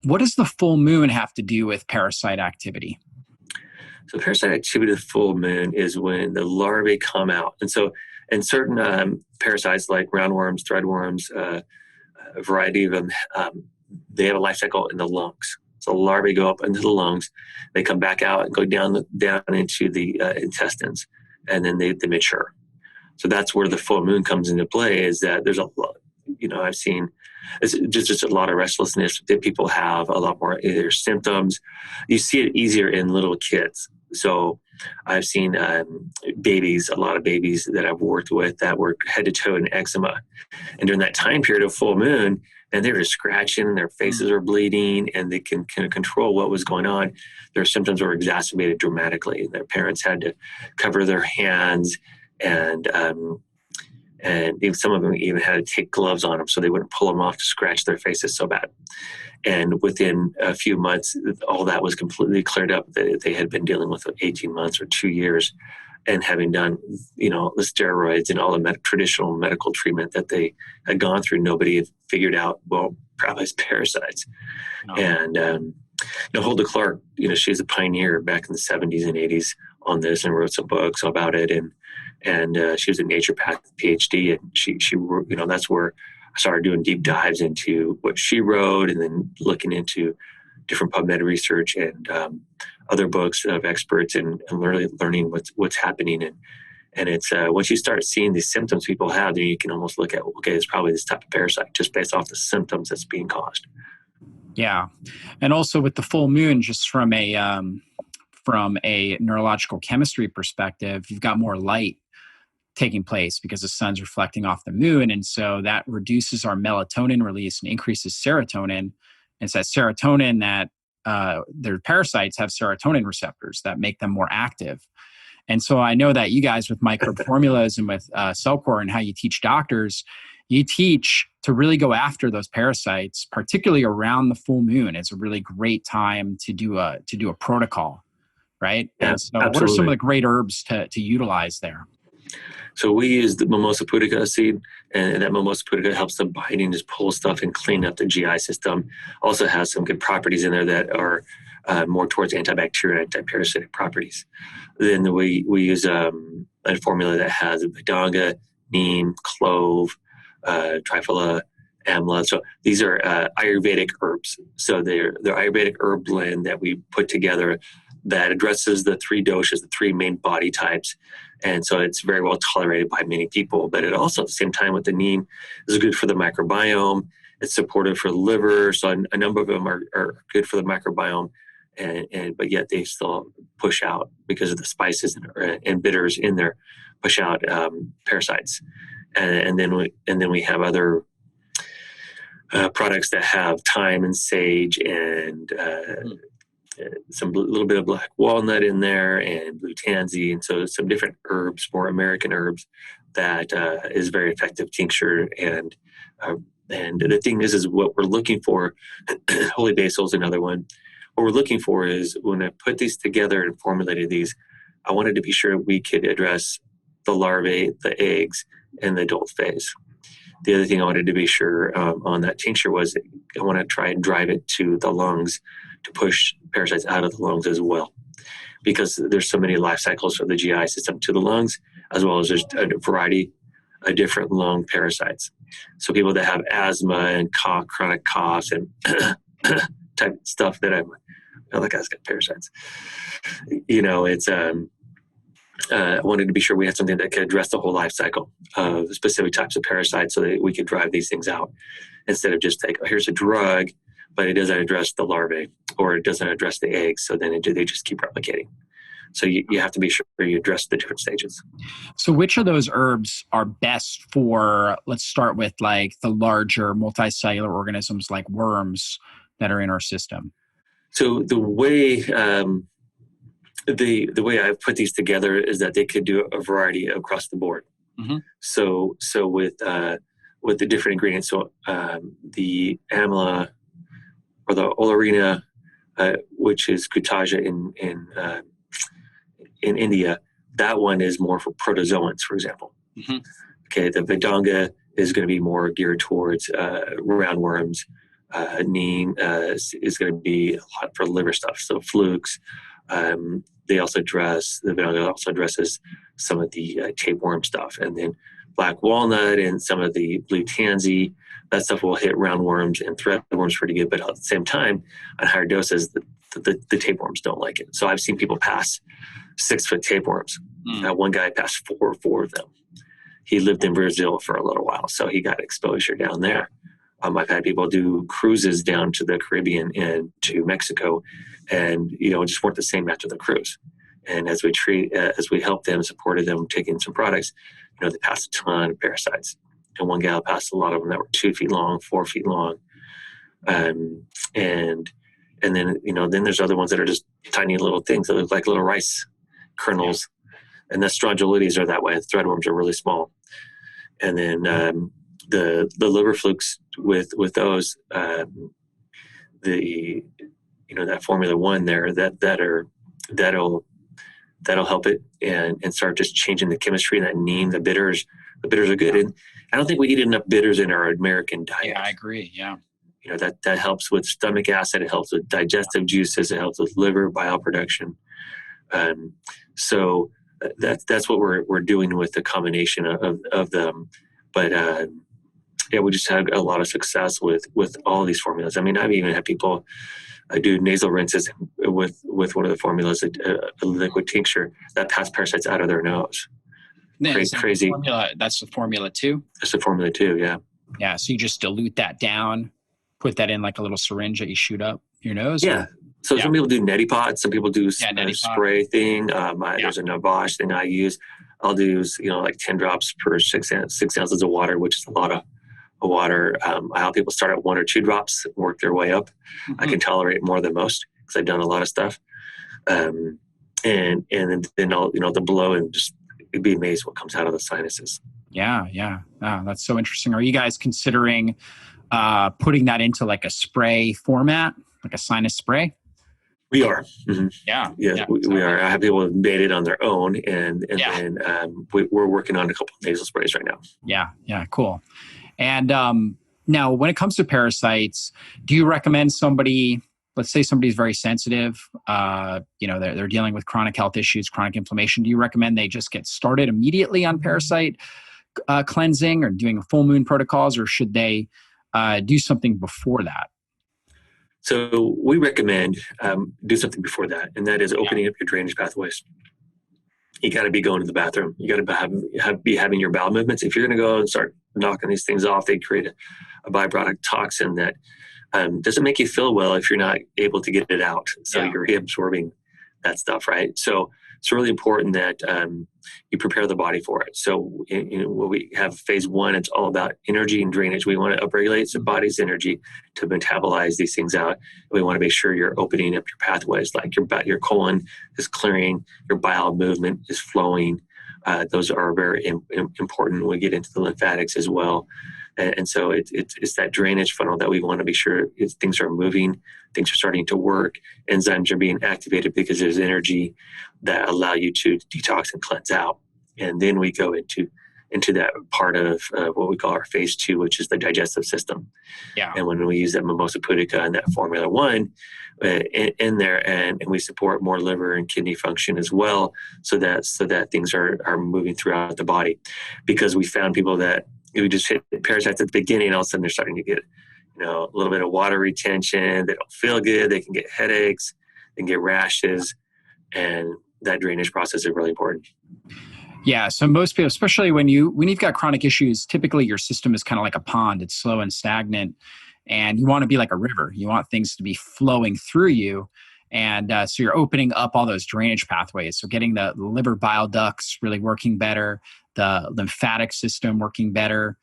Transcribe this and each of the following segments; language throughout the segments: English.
What does the full moon have to do with parasite activity? So parasite activity of the full moon is when the larvae come out. And so in certain parasites like roundworms, threadworms, a variety of them, they have a life cycle in the lungs. So larvae go up into the lungs, they come back out and go down into the intestines, and then they mature. So that's where the full moon comes into play, is that there's a lot, I've seen it's just a lot of restlessness that people have, a lot more either symptoms. You see it easier in little kids. So I've seen babies, a lot of babies that I've worked with that were head to toe in eczema. And during that time period of full moon, and they were scratching, their faces are bleeding, and they can kind of control what was going on. Their symptoms were exacerbated dramatically. Their parents had to cover their hands, and even some of them even had to take gloves on them so they wouldn't pull them off to scratch their faces so bad. And within a few months, all that was completely cleared up. They had been dealing with 18 months or 2 years, and having done, the steroids and all the traditional medical treatment that they had gone through, nobody had figured out, well, probably it's parasites. No. And, Hulda Clark, she's a pioneer back in the 70s and 80s on this, and wrote some books about it. And she was a naturopath PhD, and she that's where I started doing deep dives into what she wrote, and then looking into different PubMed research and other books of experts, and really learning what's happening. And it's once you start seeing the symptoms people have, then you can almost look at, okay, it's probably this type of parasite just based off the symptoms that's being caused. Yeah, and also with the full moon, just from a neurological chemistry perspective, you've got more light taking place because the sun's reflecting off the moon. And so that reduces our melatonin release and increases serotonin. And it's that serotonin that their parasites have serotonin receptors that make them more active. And so I know that you guys with microbe formulas and with Cellcore and how you teach doctors, you teach to really go after those parasites, particularly around the full moon. It's a really great time to do a protocol, right? Yeah, and so absolutely. What are some of the great herbs to utilize there? So we use the mimosa pudica seed, and that mimosa pudica helps the binding, just pull stuff and clean up the GI system. Also has some good properties in there that are more towards antibacterial, antiparasitic properties. Then we use a formula that has vedanga, neem, clove, triphala, amla. So these are Ayurvedic herbs. So they're Ayurvedic herb blend that we put together that addresses the three doshas, the three main body types. And so it's very well tolerated by many people. But it also, at the same time with the neem, is good for the microbiome. It's supportive for the liver. So a number of them are good for the microbiome. But yet they still push out, because of the spices and bitters in there, push out parasites. And then we have other products that have thyme and sage and some little bit of black walnut in there, and blue tansy, and so some different herbs, more American herbs, that is very effective tincture. And the thing is what we're looking for. Holy basil is another one. What we're looking for is, when I put these together and formulated these, I wanted to be sure we could address the larvae, the eggs, and the adult phase. The other thing I wanted to be sure on that tincture was, I want to try and drive it to the lungs to push parasites out of the lungs as well, because there's so many life cycles from the GI system to the lungs, as well as there's a variety of different lung parasites. So people that have asthma and chronic coughs and type stuff that that guy's got parasites. It's I wanted to be sure we had something that could address the whole life cycle of specific types of parasites, so that we could drive these things out, instead of just here's a drug, but it doesn't address the larvae, or it doesn't address the eggs. So then they just keep replicating. So you have to be sure you address the different stages. So which of those herbs are best for, let's start with the larger multicellular organisms like worms that are in our system? So the way the way I've put these together is that they could do a variety across the board. Mm-hmm. So with the different ingredients, the amla, or the olorina, which is Kutaja in India, that one is more for protozoans, for example. Mm-hmm. Okay, the vedanga is going to be more geared towards roundworms, Neem is going to be a lot for liver stuff. So flukes. They also address the vanilla also addresses some of the tapeworm stuff, and then black walnut and some of the blue tansy. That stuff will hit roundworms and threadworms pretty good, but at the same time, at higher doses, the tapeworms don't like it. So I've seen people pass 6-foot tapeworms. One guy passed four of them. He lived in Brazil for a little while, so he got exposure down there. I've had people do cruises down to the Caribbean and to Mexico, and just weren't the same after the cruise. And as we helped them, supported them, taking some products, they passed a ton of parasites. And one gal passed a lot of them that were 2 feet long, 4 feet long, and then then there's other ones that are just tiny little things that look like little rice kernels, and the strongylides are that way. Threadworms are really small, and then the liver flukes with those that Formula One there that'll help it and start just changing the chemistry. That neem, the bitters are good, and I don't think we eat enough bitters in our American diet. Yeah, I agree. Yeah, that helps with stomach acid. It helps with digestive juices. It helps with liver bile production. So that's what we're doing with the combination of them. But we just had a lot of success with all of these formulas. I mean, I've even had people do nasal rinses with one of the formulas, a liquid tincture that pass parasites out of their nose. Crazy. That's the Formula 2? That's the Formula 2, yeah. Yeah, so you just dilute that down, put that in like a little syringe that you shoot up your nose? Yeah. So some people do neti pot, some people do a spray thing. There's a Navash thing I use. I'll do like 10 drops per 6 ounces of water, which is a lot of water. I help people start at 1 or 2 drops, work their way up. I can tolerate more than most because I've done a lot of stuff. And then I'll the blow, and just you'd be amazed what comes out of the sinuses. Yeah. That's so interesting. Are you guys considering putting that into like a spray format, like a sinus spray? We are. Mm-hmm. Yeah. We are. I have people who made it on their own, and then we're working on a couple of nasal sprays right now. Yeah, cool. And now, when it comes to parasites, do you recommend somebody? Let's say somebody's very sensitive. They're dealing with chronic health issues, chronic inflammation. Do you recommend they just get started immediately on parasite cleansing or doing full moon protocols, or should they do something before that? So we recommend do something before that, and that is opening up your drainage pathways. You got to be going to the bathroom. You got to be having your bowel movements. If you're going to go and start knocking these things off, they create a byproduct toxin that doesn't make you feel well if you're not able to get it out. So you're reabsorbing that stuff, right? So it's really important that you prepare the body for it. So when we have phase 1, it's all about energy and drainage. We want to upregulate the body's energy to metabolize these things out. We want to make sure you're opening up your pathways, like your colon is clearing, your bowel movement is flowing. Those are very important when we get into the lymphatics as well. And so it's that drainage funnel that we want to be sure things are moving, things are starting to work, enzymes are being activated because there's energy that allow you to detox and cleanse out. And then we go into that part of what we call our phase 2, which is the digestive system. Yeah. And when we use that mimosa pudica and that Formula 1 in there, and we support more liver and kidney function as well, so that things are moving throughout the body. Because we found people that we just hit parasites at the beginning, all of a sudden they're starting to get a little bit of water retention. They don't feel good. They can get headaches. They can get rashes, and that drainage process is really important. Yeah. So most people, especially when you've got chronic issues, typically your system is kind of like a pond. It's slow and stagnant, and you want to be like a river. You want things to be flowing through you. And so you're opening up all those drainage pathways. So getting the liver bile ducts really working better, the lymphatic system working better,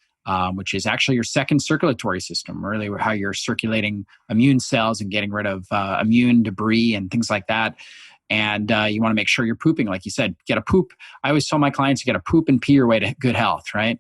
which is actually your second circulatory system, really how you're circulating immune cells and getting rid of immune debris and things like that. And you want to make sure you're pooping, like you said, get a poop. I always tell my clients, you got to poop and pee your way to good health, right?